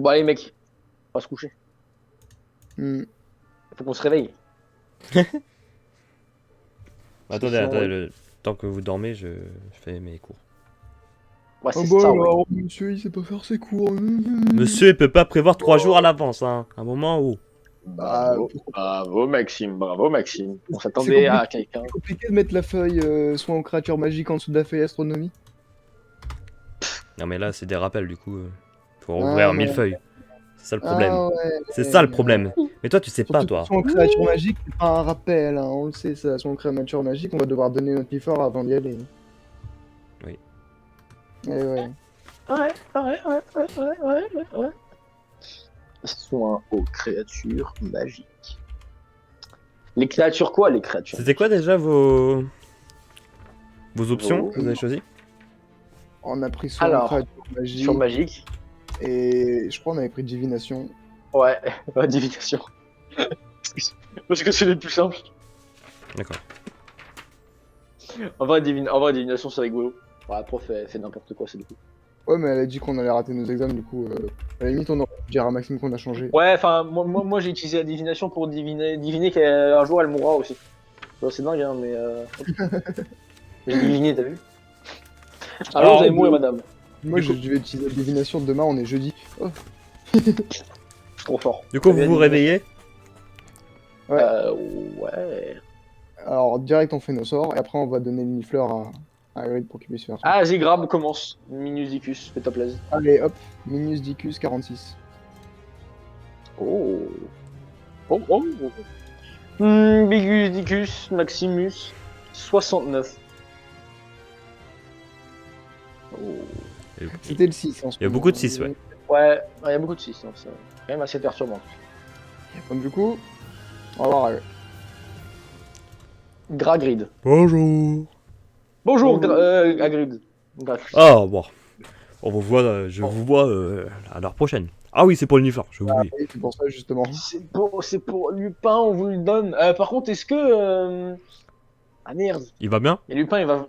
Bon, allez, mec, on va se coucher. Hmm. Faut qu'on se réveille. Parce que Attendez, sinon, attendez, le temps que vous dormez, je fais mes cours. ouais, Oh c'est bah ça, ouais. alors, monsieur, il sait pas faire ses cours. Monsieur, il peut pas prévoir 3 jours à l'avance, hein. Un moment où. Bah, Bravo, bravo, Maxime, bravo, Maxime. On c'est s'attendait à compliqué, quelqu'un. c'est compliqué de mettre la feuille soin en créature magique en dessous de la feuille astronomie. Non, mais là, c'est des rappels, du coup. Faut ouvrir Ah, 1000 ouais. feuilles. C'est ça le problème. Ah ouais. C'est ça le problème. Mais toi, tu sais pas, Surtout que toi. soin en créature magique, c'est pas un rappel, hein. On le sait, ça. Soin en créature magique, on va devoir donner notre effort avant d'y aller. Oui. Eh ouais. Ouais. Soin aux créatures magiques. Les créatures quoi, les créatures? C'était quoi déjà vos options que vous avez choisies? On a pris soin en Alors, créature magique. sur magique. Et je crois qu'on avait pris divination. Ouais, divination. Parce que c'est les plus simples. D'accord. En vrai, divination, c'est rigolo. Ouais, prof fait n'importe quoi, c'est du coup. Ouais, mais elle a dit qu'on allait rater nos examens, du coup, à la limite, on aurait pu dire à Maxime qu'on a changé. Ouais, enfin, moi j'ai utilisé la divination pour deviner qu'un jour elle mourra aussi. Bon, c'est dingue, hein, mais. J'ai diviné, t'as vu? Alors, vous allez mourir, madame. Moi, je vais utiliser la divination demain, on est jeudi. Oh. Je suis trop fort. Du coup, T'as vu vous la vous réveillez? Ouais. Ouais. Alors, direct, on fait nos sorts, et après, on va donner une fleur à Hagrid pour qu'il puisse faire ça. Ah, vas-y, grave, commence. Minus Dicus, fais-toi plaisir. Allez, hop, Minus Dicus 46. Oh. Bigus Dicus Maximus 69. Oh. C'était le 6 en ce Il y a moment. beaucoup de 6, ouais. Ouais, il y a beaucoup de 6, hein, c'est quand même assez perturbant. Donc, du coup, on va voir. Gragrid. Bonjour. Bonjour, Bonjour. Hagrid. Ah, bon. On vous voit, je vous vois à l'heure prochaine. Ah oui, c'est pour l'univers, je vous dis. Oui, c'est pour ça, justement. C'est pour Lupin, on vous le donne. Par contre, est-ce que. Ah merde. Il va bien? Et Lupin, il va.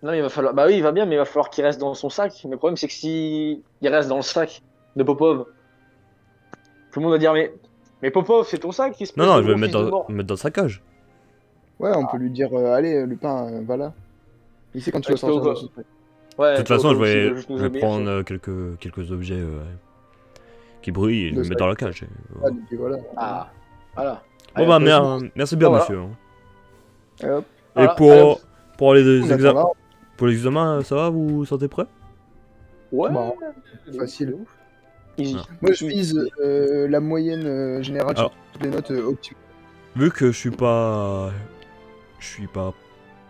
Non, mais il va falloir. Bah oui, il va bien, mais il va falloir qu'il reste dans son sac. Mais le problème, c'est que si il reste dans le sac de Popov, tout le monde va dire mais Popov, c'est ton sac qui se Non, passe non, de je vais gros le fils de mort. mettre dans sa cage. Ouais, on peut lui dire, allez, Lupin, va là. Il sait quand tu Ouais, vas sortir c'est de au- ce truc. Ouais, De toute façon, Popov, s'il veut je juste nous vais obéir, prendre c'est- quelques objets qui brûlent et je De vais mettre sac. dans la cage. Ah, et puis voilà. Ah, voilà. Bon Allez, bah, hop, merci bien, voilà. monsieur. Et hop, Et Voilà, allez, hop. pour les on attend examens, là. pour les examens, ça va, vous vous sentez prêt? Ouais, Bah, de facile. ouf. Easy. Ah. Moi, je vise la moyenne générale Alors. sur toutes les notes optimales. Vu que je suis pas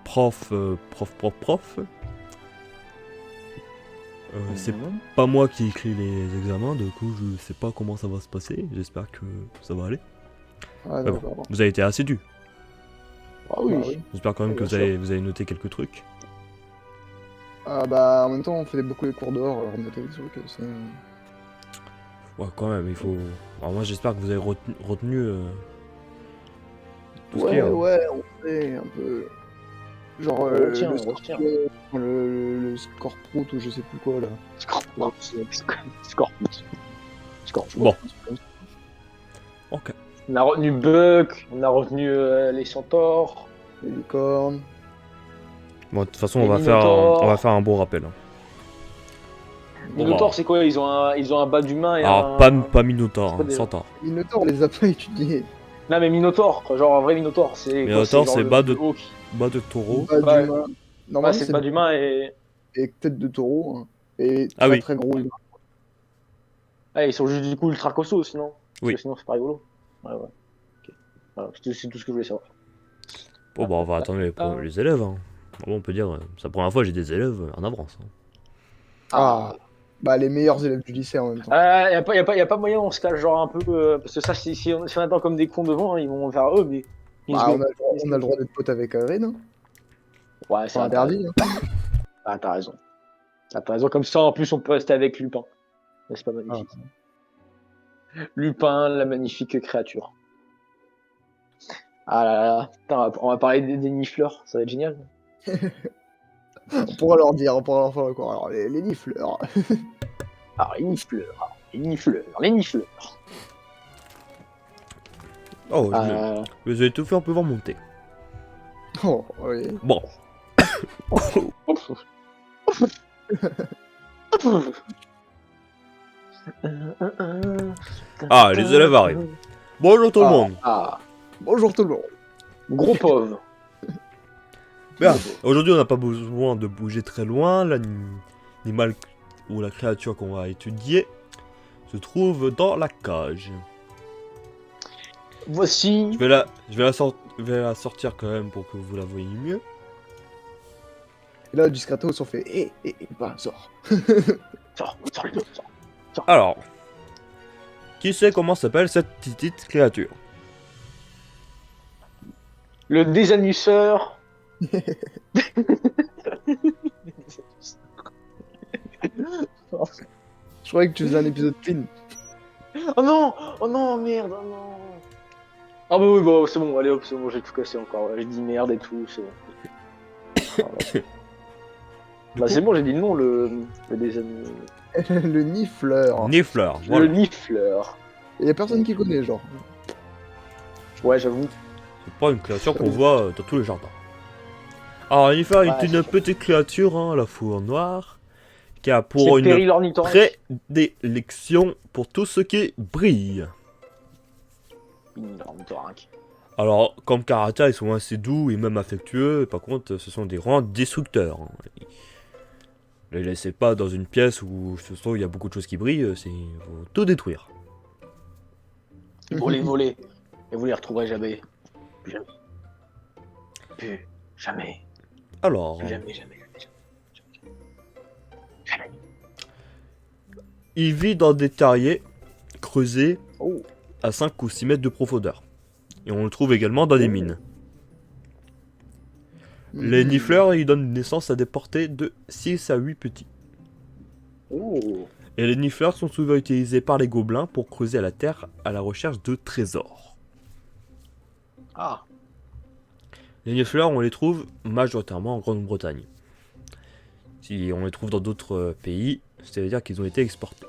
prof, c'est pas moi qui écris les examens, du coup je sais pas comment ça va se passer, j'espère que ça va aller. Ah, Mais bon, d'accord. vous avez été assidus, Ah oui. Bah oui. j'espère quand même que Bien vous avez noté quelques trucs. Ah bah en même temps on fait beaucoup les cours dehors, alors noter des trucs, c'est... Ouais, quand même, il faut. Alors moi j'espère que vous avez retenu tout ce qu'il y Ouais, a. ouais, on fait un peu... Genre On retient, le on retient. scorpion, le scorprout ou je sais plus quoi là. Scorpion. Bon. Ok. On a retenu Buck, on a retenu les centaures. Les licornes. Bon, de toute façon Les on va Minotaures. faire un beau rappel. Hein. Bon, Minotaur, bah. c'est quoi? Ils ont un bas d'humain et Alors un. pas Minotaur, C'est quoi hein, déjà Centaure. Minotaur, on les a pas étudiés. Non, mais Minotaur, quoi, genre un vrai Minotaur. C'est quoi? Minotaur, genre c'est le bas de haut taureau. Bas Ouais. d'humain. Ouais, Normalement c'est c'est le bas d'humain et. et tête de taureau. Hein. Et Ah oui. très gros humain. Ouais, ils sont juste du coup ultra costauds sinon. Parce Oui. que sinon, c'est pas rigolo. Ouais. Ok. Voilà, c'est tout ce que je voulais savoir. Bon bah on va attendre les élèves. Hein. Bon, on peut dire, c'est la première fois que j'ai des élèves en avance. Hein. Ah. Bah les meilleurs élèves du lycée en même temps. Y a pas moyen, on se cache genre un peu. Parce que ça, si on attend comme des cons devant, hein, ils vont faire eux, mais. Bah on a le droit d'être pote avec Avril, hein. Ouais, C'est interdit. Hein. Ah, t'as raison. Ah, t'as raison, comme ça, en plus, on peut rester avec Lupin. Mais c'est pas magnifique. Lupin, la magnifique créature. Ah là là, putain, on va parler des nifleurs, ça va être génial. On pourra leur dire, on pourra leur faire le cours. Alors les nifleurs. Ah, les nifleurs. Les nifleurs, les nifleurs. Oh, Euh, je vais tout faire pour monter. Oh, oui. Bon. Ah, les élèves arrivent. Bonjour tout le monde. Ah, Bonjour tout le monde. gros pauvre. Bien, aujourd'hui on n'a pas besoin de bouger très loin. L'animal ou la créature qu'on va étudier se trouve dans la cage. Voici. Je vais la sortir quand même pour que vous la voyez mieux. Et là, discretos, on fait bah, sors. Sors, sors, sors. Alors, qui sait comment s'appelle cette petite créature? Le désannusseur. Je croyais que tu faisais un épisode clean. Oh non, merde, oh non. Ah bah oui, bon, c'est bon, allez hop, c'est bon, j'ai tout cassé encore. J'ai dit merde et tout, c'est bon. Bah c'est bon, j'ai dit non, le désannusseur. Le nifleur. Nifleur, voilà. Le nifleur. Il y a personne qui connaît, genre. Ouais, j'avoue. C'est pas une créature qu'on voit dans tous les jardins. Alors, un nifleur est une petite créature, hein, à la fourrure noire, qui a pour une Péril ornithorynque. prédilection pour tout ce qui brille. Ornithorynque. Alors, comme caractère, ils sont assez doux et même affectueux. Par contre, ce sont des grands destructeurs. Ne les laissez pas dans une pièce où il y a beaucoup de choses qui brillent. C'est faut tout détruire. Voler. Et vous les retrouverez jamais. Plus jamais. Plus jamais. Alors, Plus jamais. Jamais. il vit dans des terriers creusés Oh. à 5 ou 6 mètres de profondeur. Et on le trouve également dans des mines. Les nifleurs, ils donnent naissance à des portées de 6 à 8 petits. Oh. Et les nifleurs sont souvent utilisés par les gobelins pour creuser à la terre à la recherche de trésors. Ah. Les nifleurs, on les trouve majoritairement en Grande-Bretagne. Si on les trouve dans d'autres pays, ça veut dire qu'ils ont été exportés.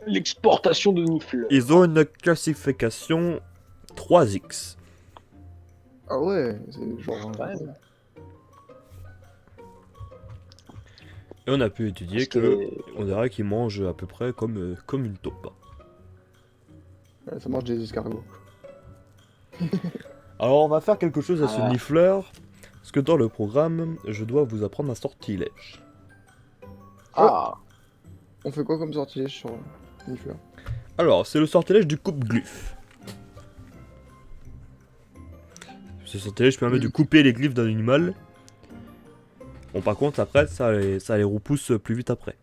L'exportation de nifleurs. Ils ont une classification 3X. Ah ouais, c'est genre. Ouais. Et on a pu étudier on dirait qu'ils mangent à peu près comme une taupe. Ouais, ça mange des escargots. Alors on va faire quelque chose à ce Ah. nifleur, parce que dans le programme, je dois vous apprendre un sortilège. Ah. On fait quoi comme sortilège sur nifleur? Alors, c'est le sortilège du coupe-glyphe. Ce sortilège permet de couper les glyphes d'un animal. Bon, par contre, après, ça les repousse plus vite après.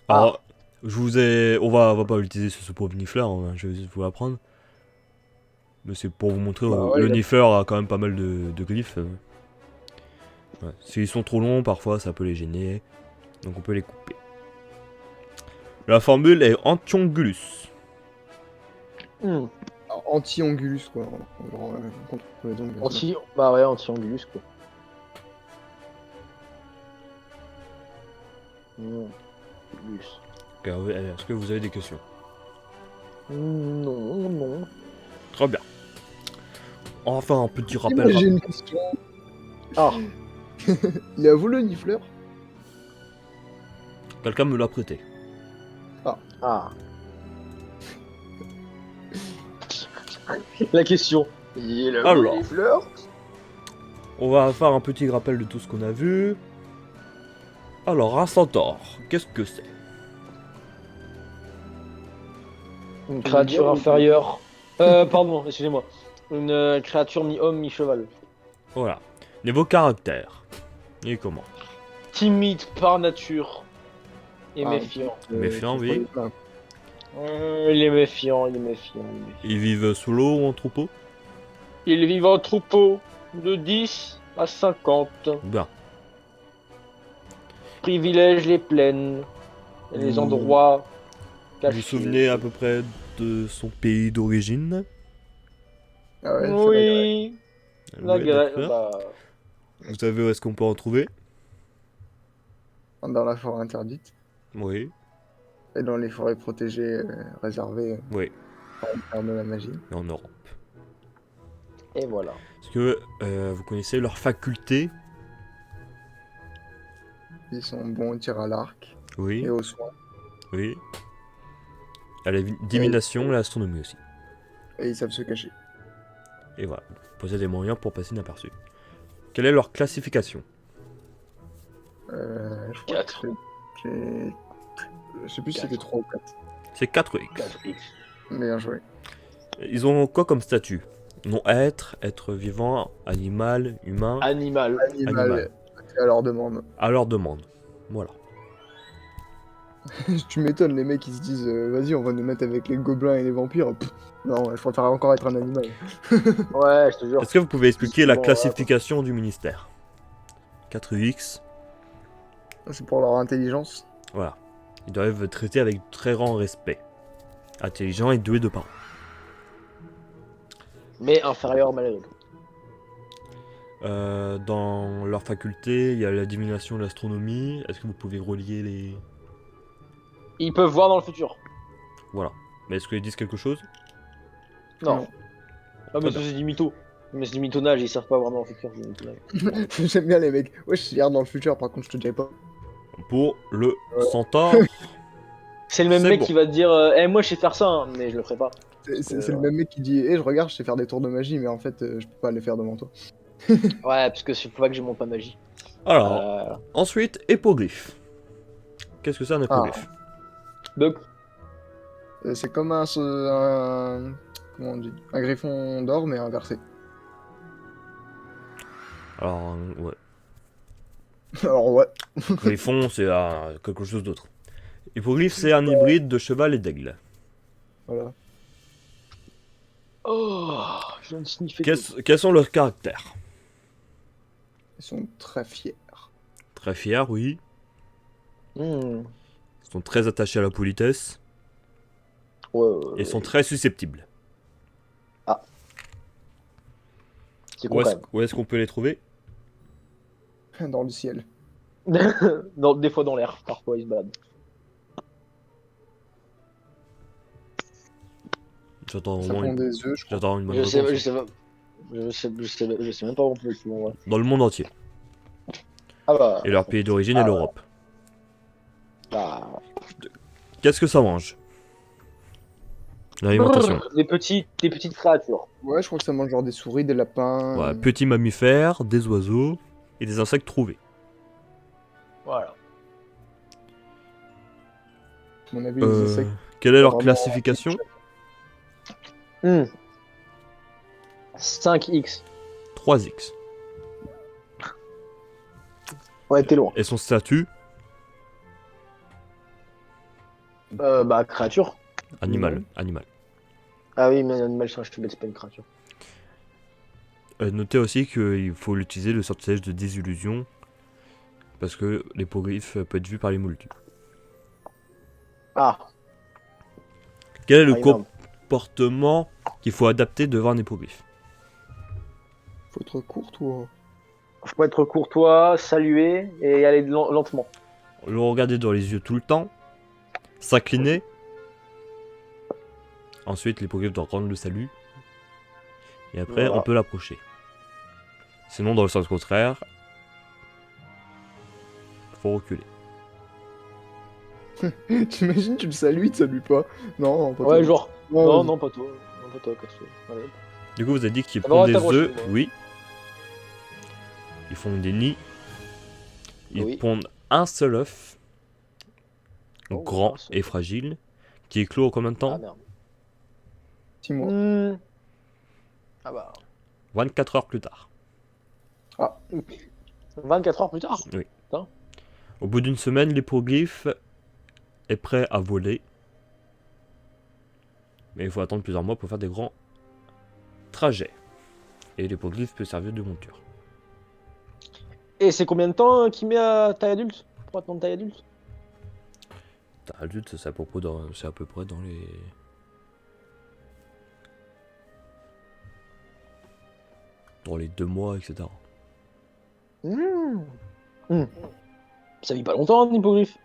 Alors, on va pas l'utiliser sur ce pauvre nifleur, hein, je vais juste vous l'apprendre. Mais c'est pour vous montrer, Bah ouais, le nifleur a quand même pas mal de glyphes. Ouais. S'ils sont trop longs, parfois ça peut les gêner. Donc on peut les couper. La formule est Antiongulus. Anti-ongulus, quoi. Genre, contre les ongles. Bah ouais, anti-angulus, quoi. Angulus. Est-ce que vous avez des questions? Non. Très bien. On va faire un petit Moi, rappel. j'ai une question. Ah. Il a voulu le nifleur? Quelqu'un me l'a prêté. Ah. La question. Il a Alors. les fleurs. On va faire un petit rappel de tout ce qu'on a vu. Alors, un centaure, qu'est-ce que c'est? Une créature inférieure. Pardon, excusez-moi. Une créature mi-homme, mi-cheval. Voilà. Niveau caractère. Et comment? Timide par nature. Et Ah, méfiant. Méfiant, oui. Il est méfiant. Ils vivent sous l'eau ou en troupeau? Ils vivent en troupeau de 10 à 50. Bien. Privilège les plaines et les Vous- endroits Vous cachés. vous souvenez à peu près de son pays d'origine? Ah ouais, Oui, la Oui, Grèce. d'accord. Bah, Vous savez où est-ce qu'on peut en trouver? Dans la forêt interdite Oui, et dans les forêts protégées réservées oui, par le faire de la magie. mais en Europe. Et voilà. Est-ce que vous connaissez leurs facultés? Ils sont bons au tir à l'arc Oui, et au soin. oui. À la divination et à l'astronomie aussi. Et ils savent se cacher. Et voilà, poser des moyens pour passer inaperçu. Quelle est leur classification? Je crois 4. que je sais plus si c'était Quatre. 3 ou 4. C'est 4X. 4X. Bien joué. Ils ont quoi comme statut? Non-être, être vivant, animal, humain, Animal. Animal. À leur demande. à leur demande. Voilà. Tu m'étonnes, les mecs ils se disent vas-y, on va nous mettre avec les gobelins et les vampires. Pff, non, je préfère encore être un animal. Ouais, je te jure. Est-ce que vous pouvez expliquer la Bon, voilà, classification du ministère? 4X, C'est pour leur intelligence. voilà. Ils doivent être traités avec très grand respect. Intelligents et doués de parole. Mais inférieur malgré tout. Dans leur faculté, il y a la divination et l'astronomie. Est-ce que vous pouvez relier les... Ils peuvent voir dans le futur. Voilà. Mais est-ce qu'ils disent quelque chose? Non. Non. Ah, mais ça, c'est du mytho. Mais c'est du mythonnage, ils savent pas voir dans le futur. C'est du mythonnage. J'aime bien les mecs. Ouais, je regarde dans le futur, par contre, je te dirais pas. Pour le centaure, C'est le même C'est mec bon. qui va te dire moi je sais faire ça, hein, mais je le ferai pas. C'est le même mec qui dit je regarde, je sais faire des tours de magie, mais en fait, je peux pas les faire devant toi. Ouais, parce que il faut pas que je monte pas magie. alors, ensuite, hippoglyphe. Qu'est-ce que c'est un hippoglyphe? Donc, C'est comme comment on dit? Un griffon d'or, mais inversé. Alors, ouais. Alors, ouais. Griffon, c'est quelque chose d'autre. Hippoglyphe, c'est un hybride de cheval et d'aigle. Voilà. oh, je viens de sniffer. Quels sont leurs caractères? Ils sont très fiers. Très fiers, oui. tout. Ils sont très attachés à la politesse. Ouais, Et sont très susceptibles. c'est Où con est-ce quand qu'on peut les trouver? Dans le ciel. même. Des fois dans l'air, parfois ils se baladent. J'attends au Ça moins pond une... des œufs, je crois. J'attends une bonne Je sais, réponse. je sais pas. Je sais même pas où on peut le ouais. Dans le monde entier. Ah bah. Et leur pays d'origine est Ah, l'Europe. bah. Qu'est-ce que ça mange? L'alimentation. Des petites créatures. Ouais, je crois que ça mange genre des souris, des lapins. Ouais, petits mammifères, des oiseaux et des insectes trouvés. Voilà. À mon avis, les insectes. Quelle est leur Vraiment- classification? 5X. 3X. Ouais, t'es loin. Et son statut? Bah, créature. Animal. Animal. Ah oui, mais un animal, je te bête, c'est pas une créature. Notez aussi qu'il faut l'utiliser le sortilège de désillusion. Parce que l'hippogriffe peut être vu par les moldus. Ah, Quel est le énorme. comportement qu'il faut adapter devant un hippogriffe? Faut être courtois. Faut être courtois, saluer et aller lentement. Le regarder dans les yeux tout le temps. S'incliner. Ensuite, l'hippogriffe doit rendre le salut. Et après, Voilà. on peut l'approcher. Sinon, dans le sens contraire, faut reculer. T'imagines, tu le salues, il te salue pas. Non, pas Ouais, toi. genre. Ouais, Non, vas-y. non, pas toi. Non, pas toi, casse-toi. Allez. Du coup, vous avez dit qu'ils Ça pondent va, des t'approches, œufs. moi. Oui. Ils font des nids. Ils Oui. pondent un seul œuf. Oh, Grand un seul. et fragile. Qui éclot en combien de Ah temps? merde. 6 mois. Ah bah. 24 heures plus tard. 24 heures plus tard. Au bout d'une semaine, l'hippogriffe est prêt à voler. Mais il faut attendre plusieurs mois pour faire des grands trajets. Et l'hippogriffe peut servir de monture. Et c'est combien de temps qu'il met à taille adulte? Pour attendre taille adulte? Adulte, c'est à peu près dans les... Dans les 2 mois, etc. Mmh. Mmh. Ça vit pas longtemps, un hippogriffe.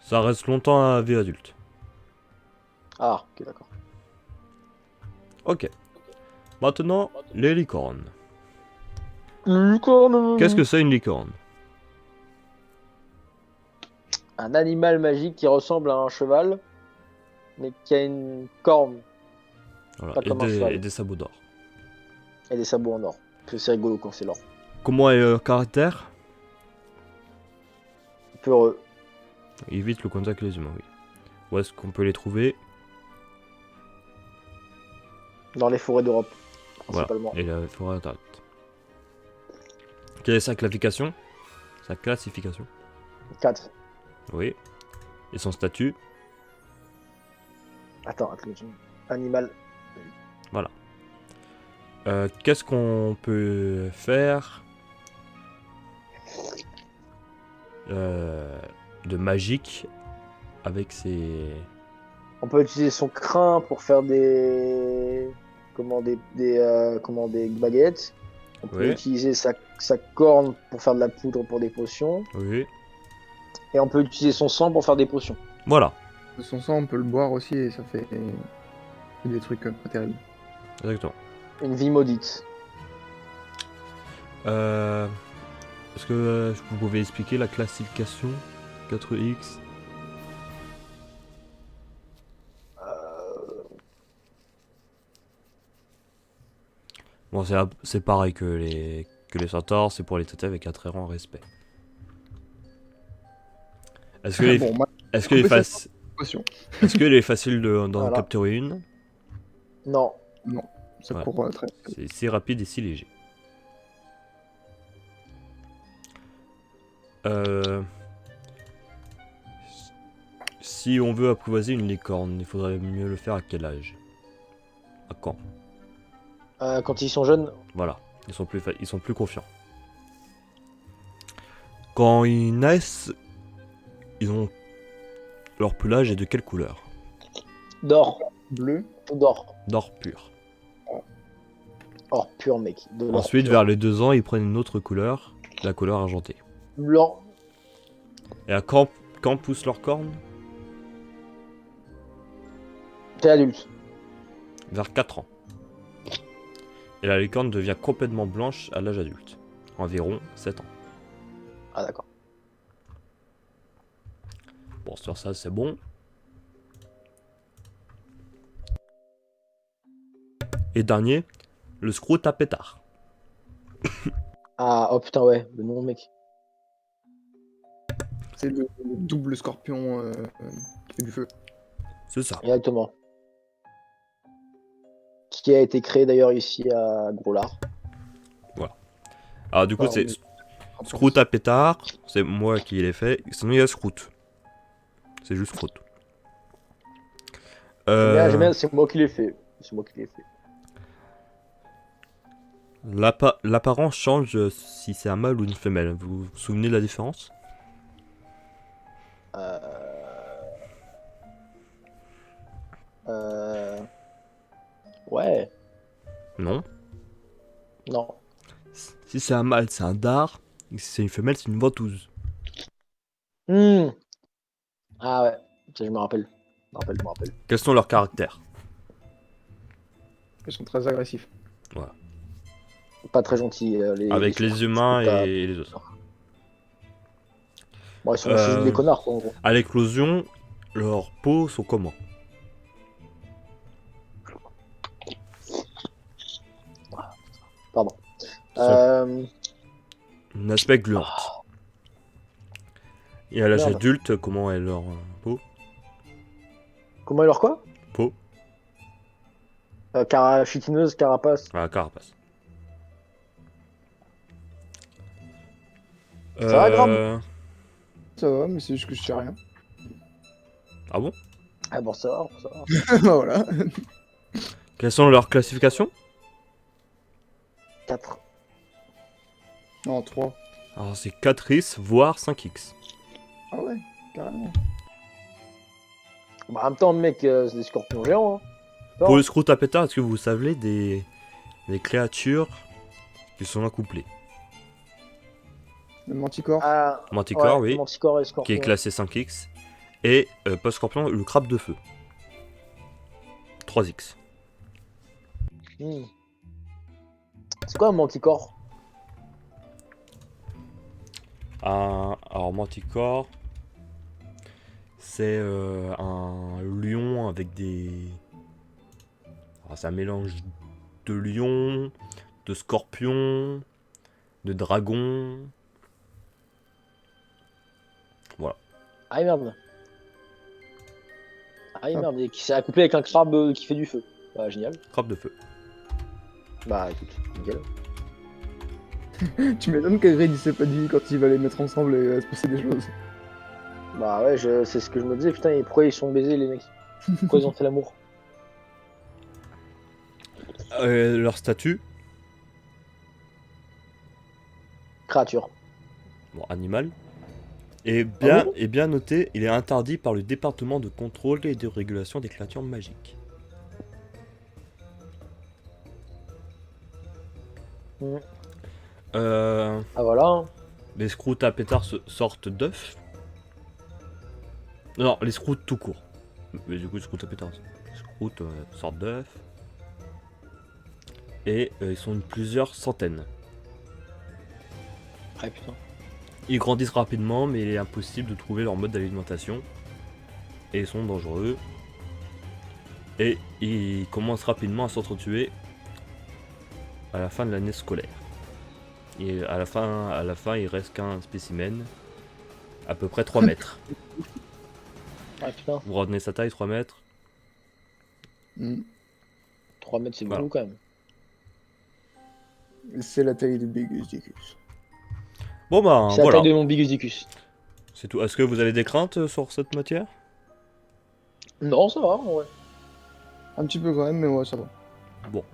Ça reste longtemps à vie adulte. Ah, ok, d'accord. Ok. Maintenant, les licornes. Licorne. Qu'est-ce que c'est une licorne? Un animal magique qui ressemble à un cheval, mais qui a une corne Voilà. Pas comme un cheval. Et des sabots d'or. et des sabots en or. Parce que c'est rigolo quand c'est l'or. Comment est leur caractère? Peureux. Évite le contact avec les humains, oui. Où est-ce qu'on peut les trouver? Dans les forêts d'Europe, Voilà. principalement. Et la forêt interdite. Quelle est sa classification? Sa classification? 4. Oui. Et son statut? Attends. Animal. Qu'est-ce qu'on peut faire de magique avec ces... On peut utiliser son crin pour faire des. Des baguettes. On peut Oui. utiliser sa corne pour faire de la poudre pour des potions. Oui. Et on peut utiliser son sang pour faire des potions. Voilà. De son sang, on peut le boire aussi et ça fait des trucs pas terribles. Exactement. Une vie maudite. Est-ce que vous pouvez expliquer la classification 4X? Bon, c'est pareil que les centaures, c'est pour les traiter avec un très grand respect. Est-ce que Bon, moi, est-ce qu'il est, potion. est-ce qu'il est facile d'en Voilà. capturer une? Non. Ça Ouais. court très. C'est si rapide et si léger. Si on veut apprivoiser une licorne, il faudrait mieux le faire à quel âge? À quand? Quand ils sont jeunes, Voilà, ils sont plus confiants. Quand ils naissent, ils ont leur pelage est de quelle couleur? d'or. Bleu. Tout d'or. D'or pur. Or pur, mec. De l'or Ensuite, pur. vers les 2 ans, ils prennent une autre couleur, la couleur argentée. Blanc. Et à quand poussent leurs cornes? T'es adulte. Vers 4 ans. Et la licorne devient complètement blanche à l'âge adulte. Environ 7 ans. Ah, d'accord. Bon, sur ça, c'est bon. Et dernier, le scrout à pétard. Ah, oh putain, ouais. Le nom, mec. C'est le double scorpion qui fait du feu. C'est ça. Exactement. Qui a été créé d'ailleurs ici à Groslard. Alors du coup, Pardon. c'est scrout à pétard. C'est moi qui l'ai fait. Sinon, il y a scrout. C'est juste scrout. J'aime bien, c'est moi qui l'ai fait. C'est moi qui l'ai fait. L'apparence change si c'est un mâle ou une femelle. Vous vous souvenez de la différence? Ouais. Non. Non. Si c'est un mâle, c'est un dard. Et si c'est une femelle, c'est une ventouse. Hmm. Ah ouais. Ça, je me rappelle. Je me rappelle. Quels sont leurs caractères? Ils sont très agressifs. Pas très gentil. Avec les humains scouts à- et les autres. Bon, ils sont c'est juste des connards, quoi, en gros. À l'éclosion, leurs peaux sont comment? Pardon. Un aspect gluante. Et à l'âge Merde. adulte, comment est leur peau? Comment est leur quoi? Peau. Chitineuse, carapace. Ah, carapace. Ça va, Graham? Ça va, mais c'est juste que je sais rien. Ah bon? Ah bon, ça va, ça va. Voilà. Quelles sont leurs classifications? 4. Non, 3. Alors c'est 4X, voire 5X. Ah ouais, carrément. Bah, en même temps, mec, c'est des scorpions géants. Hein. Pour le scrout à pétard, est-ce que vous savez des créatures qui sont accouplées? Le Manticore. Ah, Manticore, ouais, oui, Manticore et qui Scorpion. est classé 5X. Et pas Scorpion, le crabe de feu. 3X. Hmm. C'est quoi un Manticore? Alors Manticore, c'est un lion avec des... Alors, c'est un mélange de lion, de scorpion, de dragon. Voilà. Ah merde. Ah Ah. merde, et qui s'est accouplé avec un crabe qui fait du feu. Bah génial. Crabe de feu. Bah écoute, nickel. Tu m'étonnes qu'Agrid il s'est pas dit quand il va les mettre ensemble et se passer des choses. Bah ouais, c'est ce que je me disais, putain, et pourquoi ils sont baisés les mecs? Pourquoi ils ont fait l'amour? Leur statut, Créature. bon, animal, est Ah bon bien noté. Il est interdit par le département de contrôle et de régulation des créatures magiques. Hmm. Euh, Ah voilà. les scrouts à pétard sortent d'œufs. Non, les scrouts tout court. Mais du coup, les scrouts à pétard. Les scrouts sortent d'œufs. Et ils sont de plusieurs centaines. Ah putain. Ils grandissent rapidement, mais il est impossible de trouver leur mode d'alimentation. Et ils sont dangereux. Et ils commencent rapidement à s'entretuer à la fin de l'année scolaire. Et à la fin, il reste qu'un spécimen, à peu près 3 mètres. Ah putain. Vous retenez sa taille, 3 mètres. Hmm. 3 mètres c'est Voilà. beaucoup quand même. C'est la taille de Bigus Dicus. Bon bah C'est la voilà, taille de mon Bigusicus. c'est tout. Est-ce que vous avez des craintes sur cette matière? Non, ça va, ouais. Un petit peu quand même, mais ouais, ça va. Bon.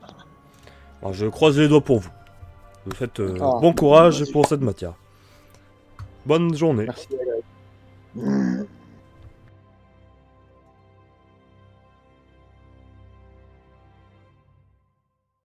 Alors, je croise les doigts pour vous. Vous faites Ah. bon courage pour cette matière. Bonne journée. Merci, Agrid.